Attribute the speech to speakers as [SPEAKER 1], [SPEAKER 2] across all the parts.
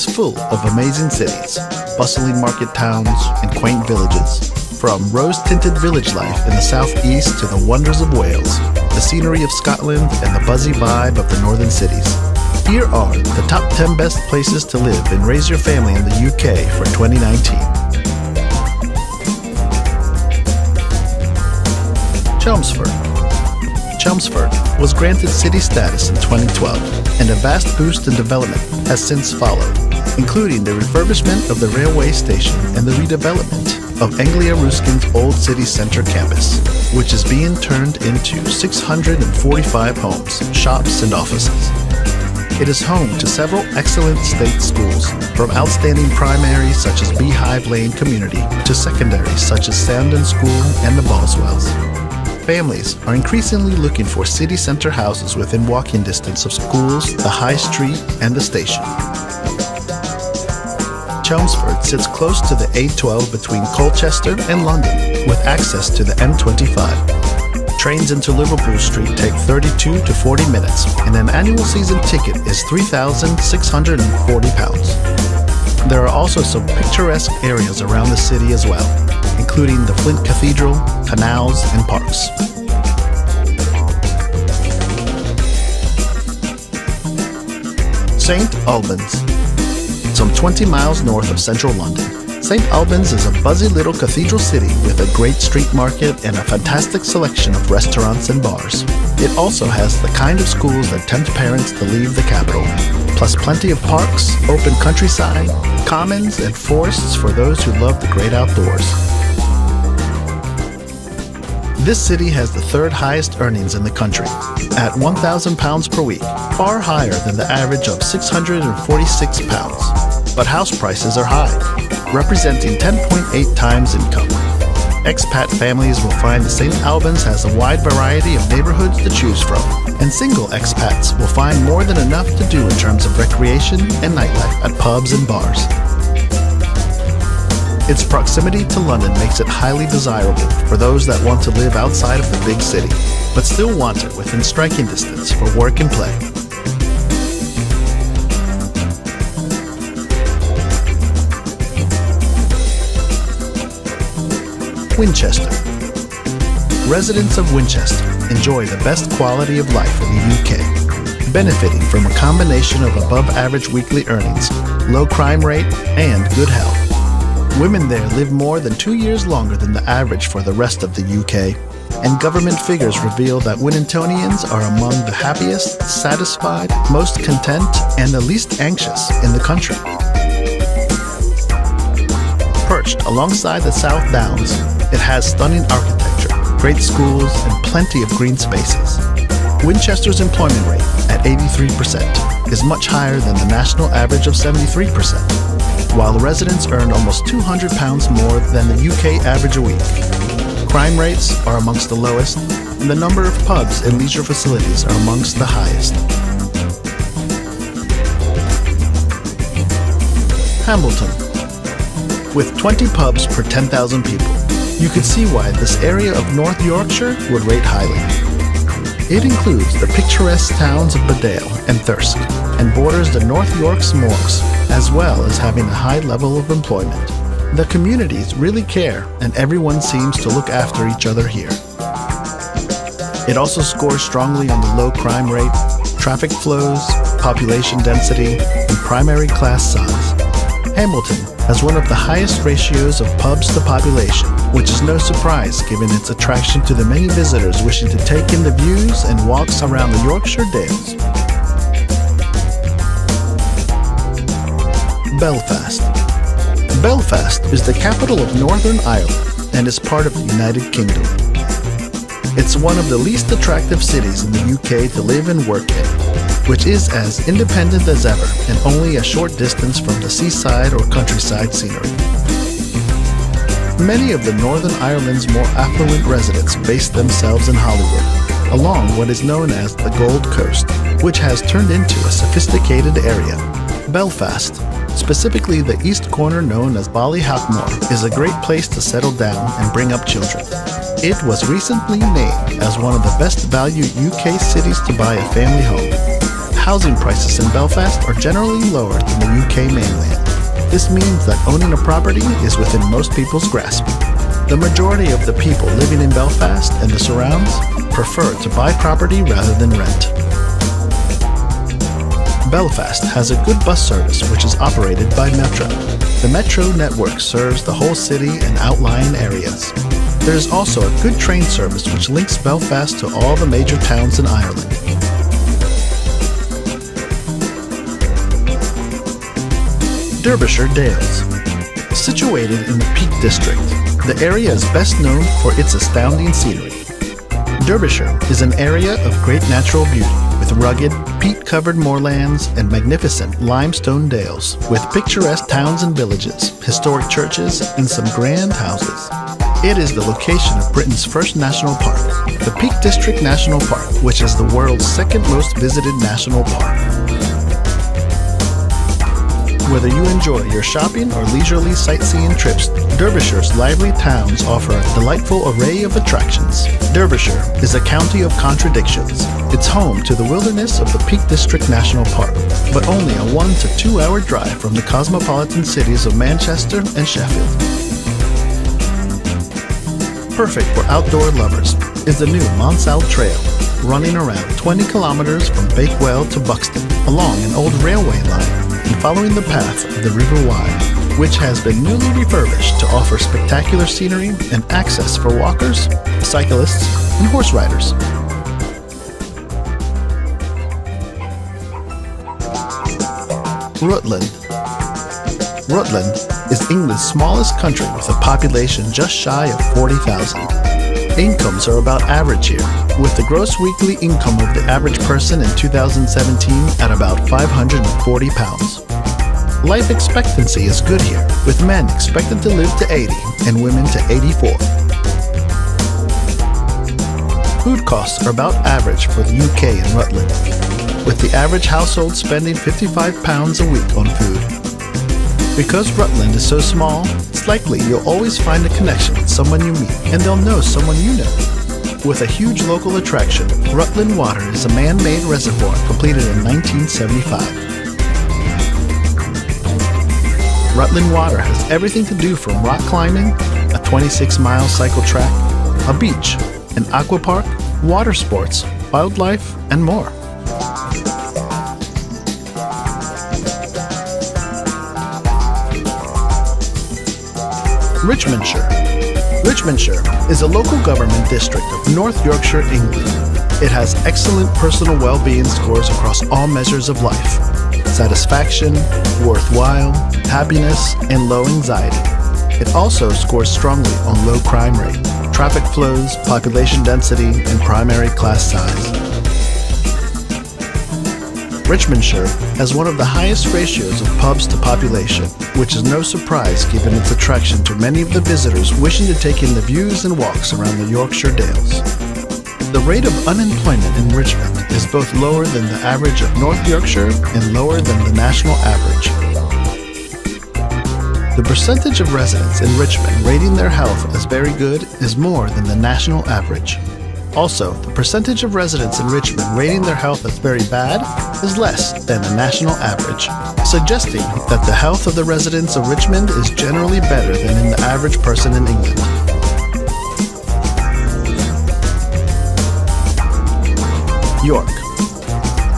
[SPEAKER 1] is full of amazing cities, bustling market towns, and quaint villages. From rose-tinted village life in the southeast to the wonders of Wales, the scenery of Scotland, and the buzzy vibe of the northern cities. Here are the top 10 best places to live and raise your family in the UK for 2019. Chelmsford. Chelmsford was granted city status in 2012, and a vast boost in development has since followed, including the refurbishment of the railway station and the redevelopment of Anglia Ruskin's old city centre campus, which is being turned into 645 homes, shops, and offices. It is home to several excellent state schools, from outstanding primaries such as Beehive Lane Community to secondaries such as Sandon School and the Boswells. Families are increasingly looking for city centre houses within walking distance of schools, the high street, and the station. Chelmsford sits close to the A12 between Colchester and London, with access to the M25. Trains into Liverpool Street take 32 to 40 minutes, and an annual season ticket is £3,640. There are also some picturesque areas around the city as well, including the Flint Cathedral, canals, and parks. St. Albans. Some 20 miles north of central London, St. Albans is a buzzy little cathedral city with a great street market and a fantastic selection of restaurants and bars. It also has the kind of schools that tempt parents to leave the capital, plus plenty of parks, open countryside, commons, and forests for those who love the great outdoors. This city has the third highest earnings in the country, at £1,000 per week, far higher than the average of £646. But house prices are high, representing 10.8 times income. Expat families will find that St. Albans has a wide variety of neighborhoods to choose from, and single expats will find more than enough to do in terms of recreation and nightlife at pubs and bars. Its proximity to London makes it highly desirable for those that want to live outside of the big city, but still want it within striking distance for work and play. Winchester. Residents of Winchester enjoy the best quality of life in the UK, benefiting from a combination of above-average weekly earnings, low crime rate, and good health. Women there live more than 2 years longer than the average for the rest of the UK, and government figures reveal that Wintonians are among the happiest, satisfied, most content, and the least anxious in the country. Perched alongside the South Downs, it has stunning architecture, great schools, and plenty of green spaces. Winchester's employment rate, at 83%, is much higher than the national average of 73%, while residents earn almost £200 more than the UK average a week. Crime rates are amongst the lowest, and the number of pubs and leisure facilities are amongst the highest. Hambleton. With 20 pubs per 10,000 people, you could see why this area of North Yorkshire would rate highly. It includes the picturesque towns of Bedale and Thirsk, and borders the North York's moors, as well as having a high level of employment. The communities really care, and everyone seems to look after each other here. It also scores strongly on the low crime rate, traffic flows, population density, and primary class size. Hambleton has one of the highest ratios of pubs to population, which is no surprise given its attraction to the many visitors wishing to take in the views and walks around the Yorkshire Dales. Belfast. Belfast is the capital of Northern Ireland and is part of the United Kingdom. It's one of the least attractive cities in the UK to live and work in, which is as independent as ever and only a short distance from the seaside or countryside scenery. Many of the Northern Ireland's more affluent residents base themselves in Hollywood, along what is known as the Gold Coast, which has turned into a sophisticated area. Belfast, specifically the east corner known as Ballyhackmore, is a great place to settle down and bring up children. It was recently named as one of the best value UK cities to buy a family home. housing prices in Belfast are generally lower than the UK mainland. This means that owning a property is within most people's grasp. The majority of the people living in Belfast and the surrounds prefer to buy property rather than rent. Belfast has a good bus service which is operated by Metro. The Metro network serves the whole city and outlying areas. There is also a good train service which links Belfast to all the major towns in Ireland. Derbyshire Dales. Situated in the Peak District, the area is best known for its astounding scenery. Derbyshire is an area of great natural beauty, with rugged, peat-covered moorlands and magnificent limestone dales, with picturesque towns and villages, historic churches, and some grand houses. It is the location of Britain's first national park, the Peak District National Park, which is the world's second most visited national park. Whether you enjoy your shopping or leisurely sightseeing trips, Derbyshire's lively towns offer a delightful array of attractions. Derbyshire is a county of contradictions. It's home to the wilderness of the Peak District National Park, but only a 1 to 2 hour drive from the cosmopolitan cities of Manchester and Sheffield. Perfect for outdoor lovers is the new Monsald Trail, running around 20 kilometers from Bakewell to Buxton, along an old railway line, and following the path of the River Wye, which has been newly refurbished to offer spectacular scenery and access for walkers, cyclists, and horse riders. Rutland. Rutland is England's smallest country with a population just shy of 40,000. Incomes are about average here, with the gross weekly income of the average person in 2017 at about £540. Life expectancy is good here, with men expected to live to 80 and women to 84. Food costs are about average for the UK and Rutland, with the average household spending £55 a week on food. Because Rutland is so small, it's likely you'll always find a connection with someone you meet, and they'll know someone you know. With a huge local attraction, Rutland Water is a man-made reservoir completed in 1975. Rutland Water has everything to do from rock climbing, a 26-mile cycle track, a beach, an aqua park, water sports, wildlife, and more. Richmondshire. Richmondshire is a local government district of North Yorkshire, England. It has excellent personal well-being scores across all measures of life: satisfaction, worthwhile, happiness, and low anxiety. It also scores strongly on low crime rate, traffic flows, population density, and primary class size. Richmondshire has one of the highest ratios of pubs to population, which is no surprise given its attraction to many of the visitors wishing to take in the views and walks around the Yorkshire Dales. The rate of unemployment in Richmond is both lower than the average of North Yorkshire and lower than the national average. The percentage of residents in Richmond rating their health as very good is more than the national average. Also, the percentage of residents in Richmond rating their health as very bad is less than the national average, suggesting that the health of the residents of Richmond is generally better than in the average person in England. York.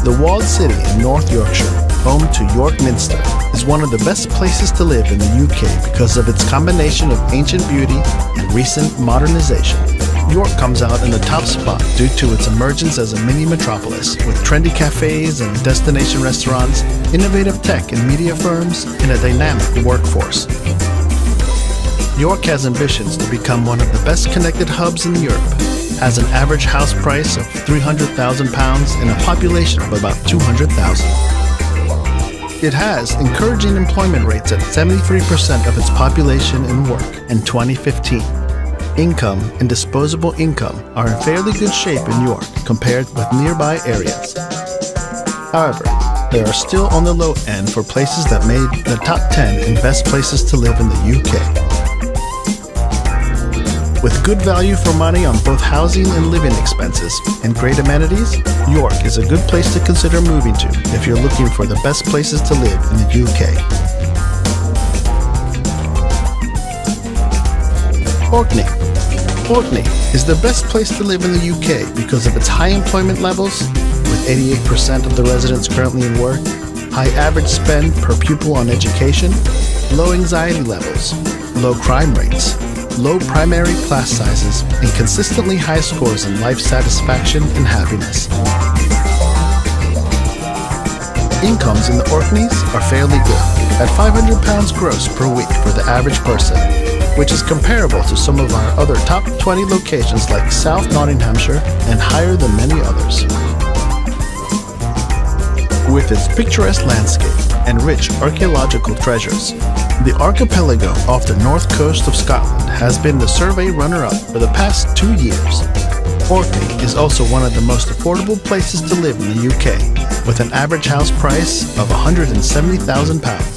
[SPEAKER 1] The walled city in North Yorkshire, home to York Minster, is one of the best places to live in the UK because of its combination of ancient beauty and recent modernization. York comes out in the top spot due to its emergence as a mini metropolis, with trendy cafes and destination restaurants, innovative tech and media firms, and a dynamic workforce. York has ambitions to become one of the best connected hubs in Europe, has an average house price of £300,000 and a population of about 200,000. It has encouraging employment rates at 73% of its population in work in 2015. Income and disposable income are in fairly good shape in York compared with nearby areas. However, they are still on the low end for places that made the top 10 in best places to live in the UK. With good value for money on both housing and living expenses and great amenities, York is a good place to consider moving to if you're looking for the best places to live in the UK. Orkney. Orkney is the best place to live in the UK because of its high employment levels, with 88% of the residents currently in work, high average spend per pupil on education, low anxiety levels, low crime rates, low primary class sizes, and consistently high scores in life satisfaction and happiness. Incomes in the Orkneys are fairly good, at £500 gross per week for the average person, which is comparable to some of our other top 20 locations like South Nottinghamshire and higher than many others. With its picturesque landscape and rich archaeological treasures, the archipelago off the north coast of Scotland has been the survey runner-up for the past 2 years. Orkney is also one of the most affordable places to live in the UK, with an average house price of £170,000.